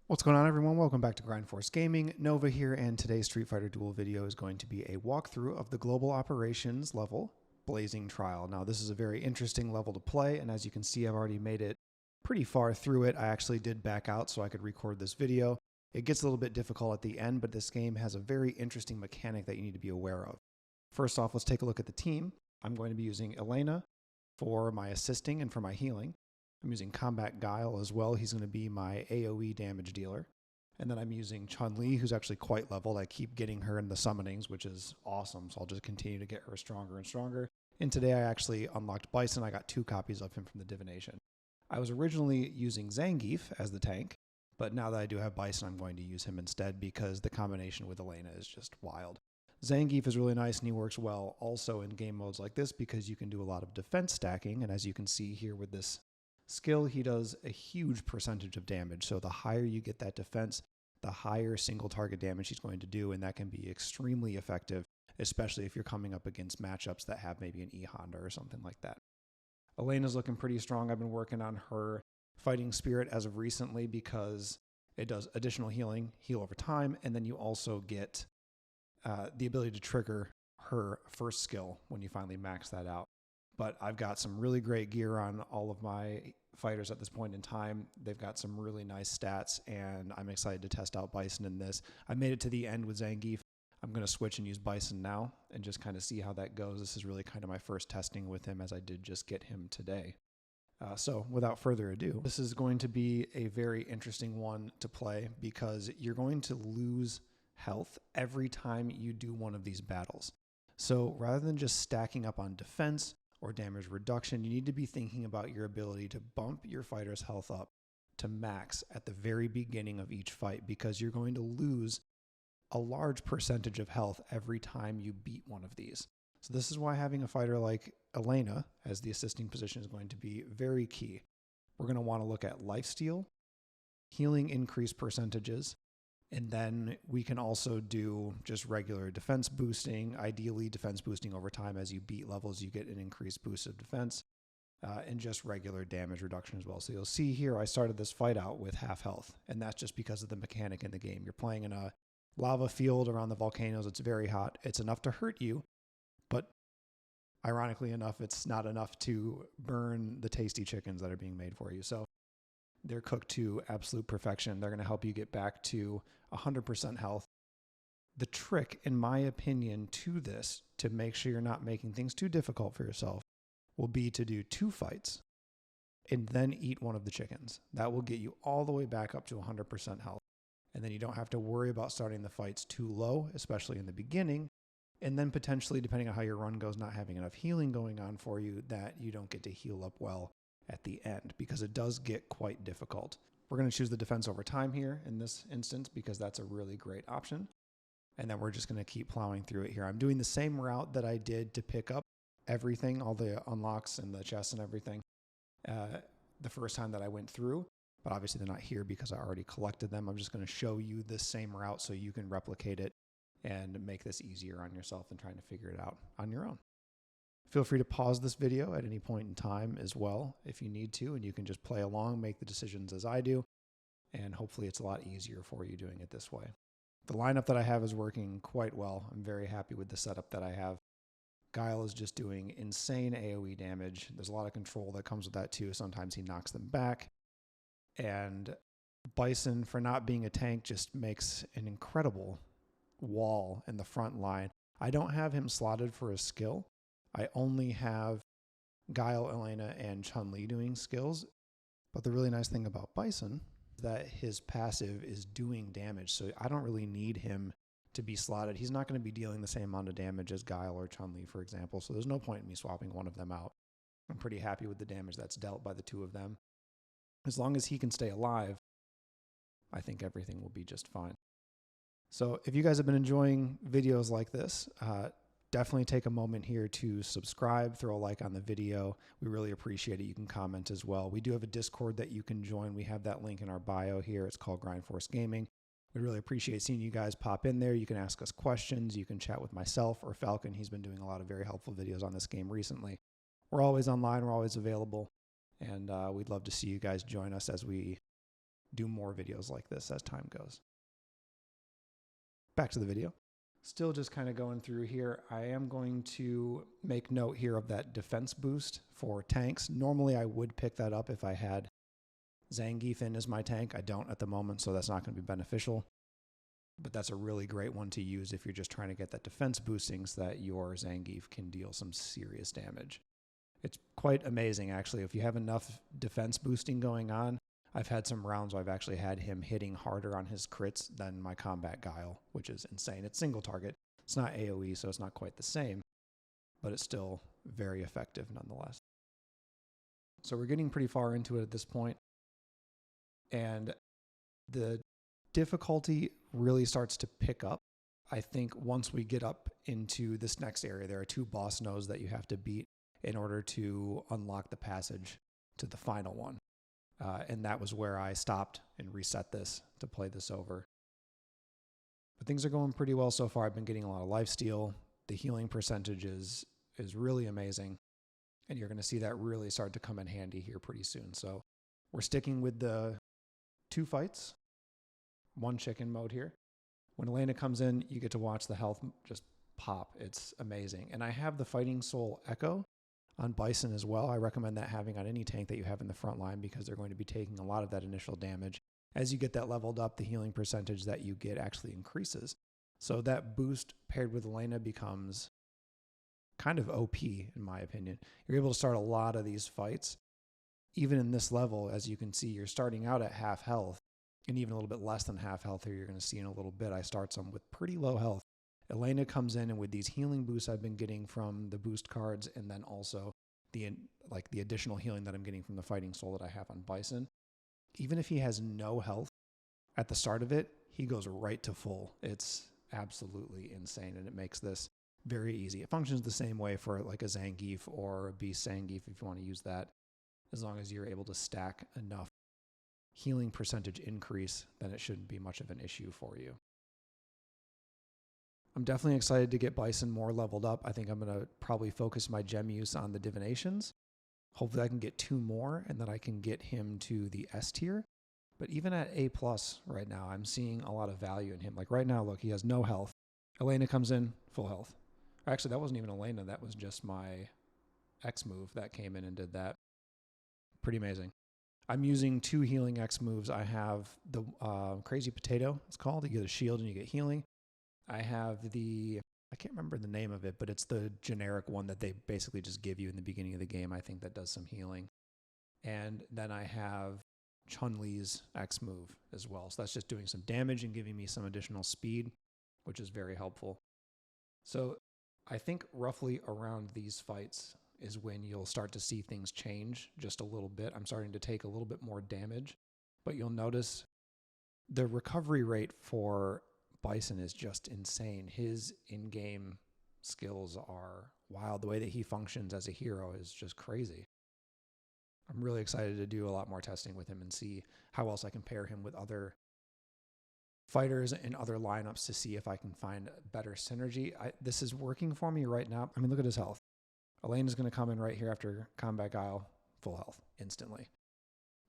What's going on, everyone? Welcome back to Grind Force Gaming. Nova here, and today's Street Fighter Duel video is going to be a walkthrough of the Global Operations level, Blazing Trial. Now, this is a very interesting level to play, and as you can see, I've already made it pretty far through it. I actually did back out so I could record this video. It gets a little bit difficult at the end, but this game has a very interesting mechanic that you need to be aware of. First off, let's take a look at the team. I'm going to be using Elena for my assisting and for my healing. I'm using Combat Guile as well. He's going to be my AoE damage dealer. And then I'm using Chun-Li, who's actually quite leveled. I keep getting her in the summonings, which is awesome. So I'll just continue to get her stronger and stronger. And today I actually unlocked Bison. I got 2 copies of him from the divination. I was originally using Zangief as the tank, but now that I do have Bison, I'm going to use him instead because the combination with Elena is just wild. Zangief is really nice and he works well also in game modes like this because you can do a lot of defense stacking. And as you can see here with this skill, he does a huge percentage of damage. So the higher you get that defense, the higher single target damage he's going to do, and that can be extremely effective, especially if you're coming up against matchups that have maybe an E-Honda or something like that. Elena's looking pretty strong. I've been working on her fighting spirit as of recently because it does additional healing, heal over time, and then you also get the ability to trigger her first skill when you finally max that out. But I've got some really great gear on all of my fighters at this point in time. They've got some really nice stats, and I'm excited to test out Bison in this. I made it to the end with Zangief. I'm going to switch and use Bison now and just kind of see how that goes. This is really kind of my first testing with him, as I did just get him today. So without further ado, this is going to be a very interesting one to play because you're going to lose health every time you do one of these battles. So rather than just stacking up on defense or damage reduction, you need to be thinking about your ability to bump your fighter's health up to max at the very beginning of each fight because you're going to lose a large percentage of health every time you beat one of these. So this is why having a fighter like Elena as the assisting position is going to be very key. We're going to want to look at lifesteal, healing increase percentages, and then we can also do just regular defense boosting, ideally defense boosting over time. As you beat levels, you get an increased boost of defense, and just regular damage reduction as well. So you'll see here, I started this fight out with half health, and that's just because of the mechanic in the game. You're playing in a lava field around the volcanoes. It's very hot. It's enough to hurt you, but ironically enough, it's not enough to burn the tasty chickens that are being made for you. So they're cooked to absolute perfection. They're going to help you get back to 100% health. The trick, in my opinion, to this, to make sure you're not making things too difficult for yourself, will be to do 2 fights and then eat one of the chickens. That will get you all the way back up to 100% health. And then you don't have to worry about starting the fights too low, especially in the beginning. And then potentially, depending on how your run goes, not having enough healing going on for you, that you don't get to heal up well at the end, because it does get quite difficult. We're going to choose the defense over time here in this instance because that's a really great option. And then we're just going to keep plowing through it here. I'm doing the same route that I did to pick up everything, all the unlocks and the chests and everything, the first time that I went through. But obviously they're not here because I already collected them. I'm just going to show you this same route so you can replicate it and make this easier on yourself than trying to figure it out on your own. Feel free to pause this video at any point in time as well if you need to, and you can just play along, make the decisions as I do, and hopefully it's a lot easier for you doing it this way. The lineup that I have is working quite well. I'm very happy with the setup that I have. Guile is just doing insane AoE damage. There's a lot of control that comes with that too. Sometimes he knocks them back. And Bison, for not being a tank, just makes an incredible wall in the front line. I don't have him slotted for a skill. I only have Guile, Elena, and Chun-Li doing skills. But the really nice thing about Bison is that his passive is doing damage. So I don't really need him to be slotted. He's not going to be dealing the same amount of damage as Guile or Chun-Li, for example. So there's no point in me swapping one of them out. I'm pretty happy with the damage that's dealt by the 2 of them. As long as he can stay alive, I think everything will be just fine. So if you guys have been enjoying videos like this, definitely take a moment here to subscribe, throw a like on the video. We really appreciate it. You can comment as well. We do have a Discord that you can join. We have that link in our bio here. It's called Grind Force Gaming. We really appreciate seeing you guys pop in there. You can ask us questions. You can chat with myself or Falcon. He's been doing a lot of very helpful videos on this game recently. We're always online. We're always available. And we'd love to see you guys join us as we do more videos like this as time goes. Back to the video. Still just kind of going through here. I am going to make note here of that defense boost for tanks. Normally I would pick that up if I had Zangief in as my tank. I don't at the moment, so that's not going to be beneficial. But that's a really great one to use if you're just trying to get that defense boosting so that your Zangief can deal some serious damage. It's quite amazing, actually. If you have enough defense boosting going on, I've had some rounds where I've actually had him hitting harder on his crits than my combat guile, which is insane. It's single target. It's not AoE, so it's not quite the same, but it's still very effective nonetheless. So we're getting pretty far into it at this point, and the difficulty really starts to pick up. I think once we get up into this next area, there are 2 boss nodes that you have to beat in order to unlock the passage to the final one. And that was where I stopped and reset this to play this over. But things are going pretty well so far. I've been getting a lot of lifesteal. The healing percentage is really amazing. And you're going to see that really start to come in handy here pretty soon. So we're sticking with the 2 fights, 1 chicken mode here. When Elena comes in, you get to watch the health just pop. It's amazing. And I have the Fighting Soul Echo on Bison as well. I recommend that having on any tank that you have in the front line because they're going to be taking a lot of that initial damage. As you get that leveled up, the healing percentage that you get actually increases. So that boost paired with Elena becomes kind of OP, in my opinion. You're able to start a lot of these fights. Even in this level, as you can see, you're starting out at half health, and even a little bit less than half health here, you're going to see in a little bit. I start some with pretty low health. Elena comes in, and with these healing boosts I've been getting from the boost cards, and then also the additional healing that I'm getting from the Fighting Soul that I have on Bison, even if he has no health at the start of it, he goes right to full. It's absolutely insane, and it makes this very easy. It functions the same way for like a Zangief or a Beast Zangief if you want to use that. As long as you're able to stack enough healing percentage increase, then it shouldn't be much of an issue for you. I'm definitely excited to get Bison more leveled up. I think I'm going to probably focus my gem use on the divinations. Hopefully I can get 2 more and then I can get him to the S tier. But even at A+ right now, I'm seeing a lot of value in him. Like right now, look, he has no health. Elena comes in, full health. Actually, that wasn't even Elena. That was just my X move that came in and did that. Pretty amazing. I'm using 2 healing X moves. I have the Crazy Potato, it's called. You get a shield and you get healing. I have I can't remember the name of it, but it's the generic one that they basically just give you in the beginning of the game, I think, that does some healing. And then I have Chun-Li's X move as well. So that's just doing some damage and giving me some additional speed, which is very helpful. So I think roughly around these fights is when you'll start to see things change just a little bit. I'm starting to take a little bit more damage, but you'll notice the recovery rate for Bison is just insane. His in-game skills are wild. The way that he functions as a hero is just crazy. I'm really excited to do a lot more testing with him and see how else I can pair him with other fighters and other lineups to see if I can find better synergy. This is working for me right now. I mean, look at his health. Elena's going to come in right here after Combat Guile, full health, instantly.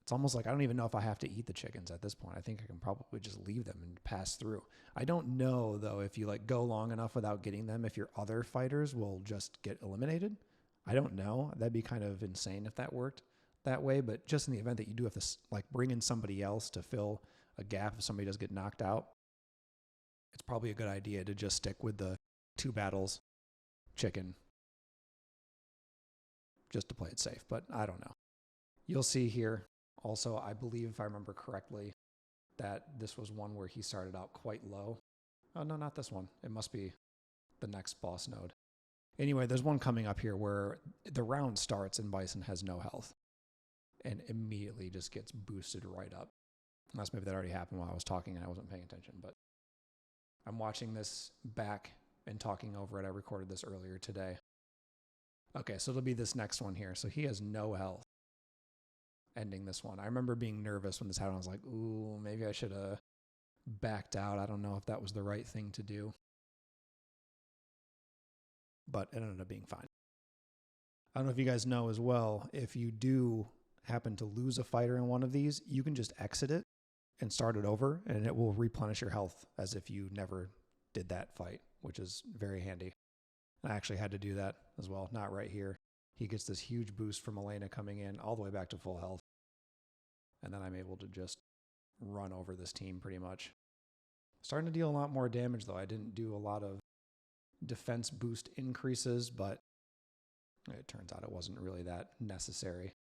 It's almost like I don't even know if I have to eat the chickens at this point. I think I can probably just leave them and pass through. I don't know, though, if you like go long enough without getting them, if your other fighters will just get eliminated. I don't know. That'd be kind of insane if that worked that way, but just in the event that you do have to like bring in somebody else to fill a gap if somebody does get knocked out, it's probably a good idea to just stick with the 2 battles, chicken, just to play it safe, but I don't know. You'll see here also, I believe if I remember correctly, that this was one where he started out quite low. Oh, no, not this one. It must be the next boss node. Anyway, there's one coming up here where the round starts and Bison has no health and immediately just gets boosted right up. Unless maybe that already happened while I was talking and I wasn't paying attention, but I'm watching this back and talking over it. I recorded this earlier today. Okay, so it'll be this next one here. So he has no health ending this one. I remember being nervous when this happened. I was like, ooh, maybe I should have backed out. I don't know if that was the right thing to do. But it ended up being fine. I don't know if you guys know as well, if you do happen to lose a fighter in one of these, you can just exit it and start it over, and it will replenish your health as if you never did that fight, which is very handy. I actually had to do that as well, not right here. He gets this huge boost from Elena coming in all the way back to full health. And then I'm able to just run over this team pretty much. Starting to deal a lot more damage though. I didn't do a lot of defense boost increases, but it turns out it wasn't really that necessary.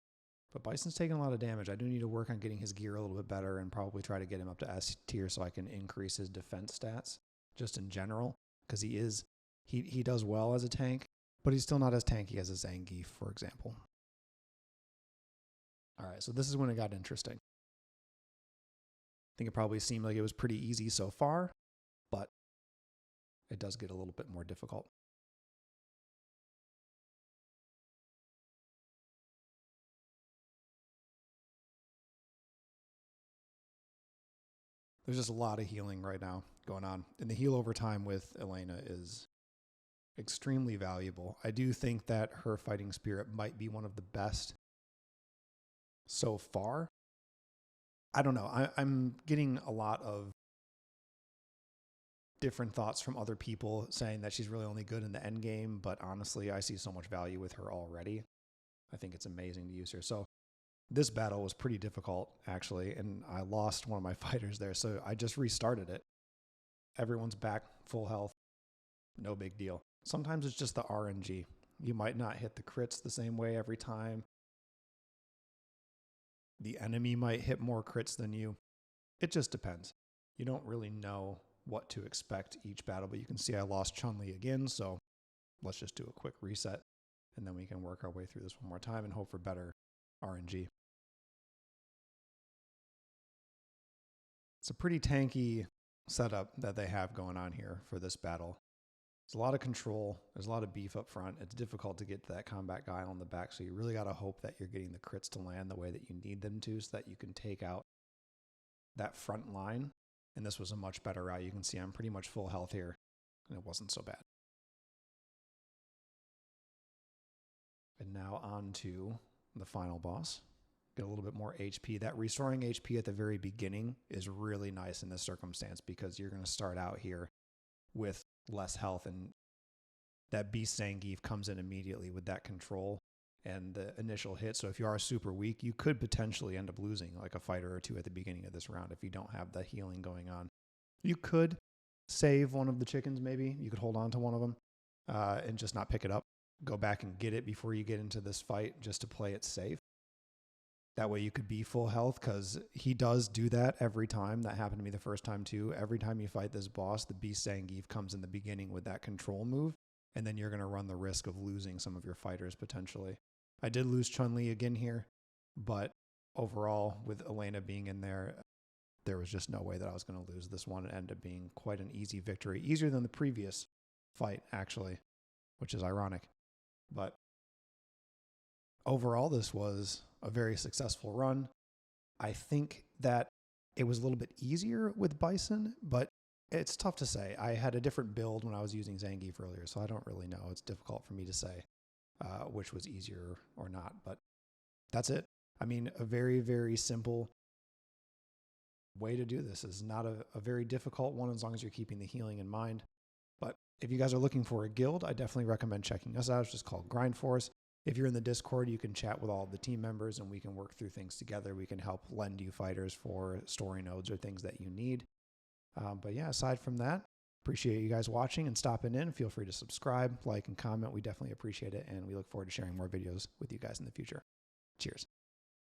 But Bison's taking a lot of damage. I do need to work on getting his gear a little bit better and probably try to get him up to S tier so I can increase his defense stats just in general, because he does well as a tank, but he's still not as tanky as a Zangief, for example. All right, so this is when it got interesting. I think it probably seemed like it was pretty easy so far, but it does get a little bit more difficult. There's just a lot of healing right now going on, and the heal over time with Elena is extremely valuable. I do think that her fighting spirit might be one of the best so far. I don't know. I'm getting a lot of different thoughts from other people saying that she's really only good in the end game, but honestly, I see so much value with her already. I think it's amazing to use her. So this battle was pretty difficult, actually, and I lost one of my fighters there, so I just restarted it. Everyone's back, full health, no big deal. Sometimes it's just the RNG. You might not hit the crits the same way every time. The enemy might hit more crits than you. It just depends. You don't really know what to expect each battle, but you can see I lost Chun-Li again, so let's just do a quick reset, and then we can work our way through this one more time and hope for better RNG. It's a pretty tanky setup that they have going on here for this battle. There's a lot of control. There's a lot of beef up front. It's difficult to get to that combat guy on the back, so you really got to hope that you're getting the crits to land the way that you need them to so that you can take out that front line. And this was a much better route. You can see I'm pretty much full health here, and it wasn't so bad. And now on to the final boss. Get a little bit more HP. That restoring HP at the very beginning is really nice in this circumstance because you're going to start out here with less health, and that Beast Zangief comes in immediately with that control and the initial hit. So if you are super weak, you could potentially end up losing like a fighter or two at the beginning of this round if you don't have the healing going on. You could save one of the chickens, maybe. You could hold on to one of them and just not pick it up. Go back and get it before you get into this fight just to play it safe. That way you could be full health, because he does do that every time. That happened to me the first time too. Every time you fight this boss, the Beast Zangief comes in the beginning with that control move, and then you're going to run the risk of losing some of your fighters potentially. I did lose Chun-Li again here, but overall, with Elena being in there, there was just no way that I was going to lose this one. It ended up being quite an easy victory. Easier than the previous fight, actually, which is ironic. But overall, this was a very successful run. I think that it was a little bit easier with Bison, but it's tough to say. I had a different build when I was using Zangief earlier, so I don't really know. It's difficult for me to say which was easier or not, but that's it. I mean, a very, very simple way to do this. Is not a very difficult one as long as you're keeping the healing in mind. But if you guys are looking for a guild, I definitely recommend checking us out. It's just called Grind Force. If you're in the Discord, you can chat with all of the team members and we can work through things together. We can help lend you fighters for story nodes or things that you need. But yeah, aside from that, appreciate you guys watching and stopping in. Feel free to subscribe, like, and comment. We definitely appreciate it, and we look forward to sharing more videos with you guys in the future. Cheers.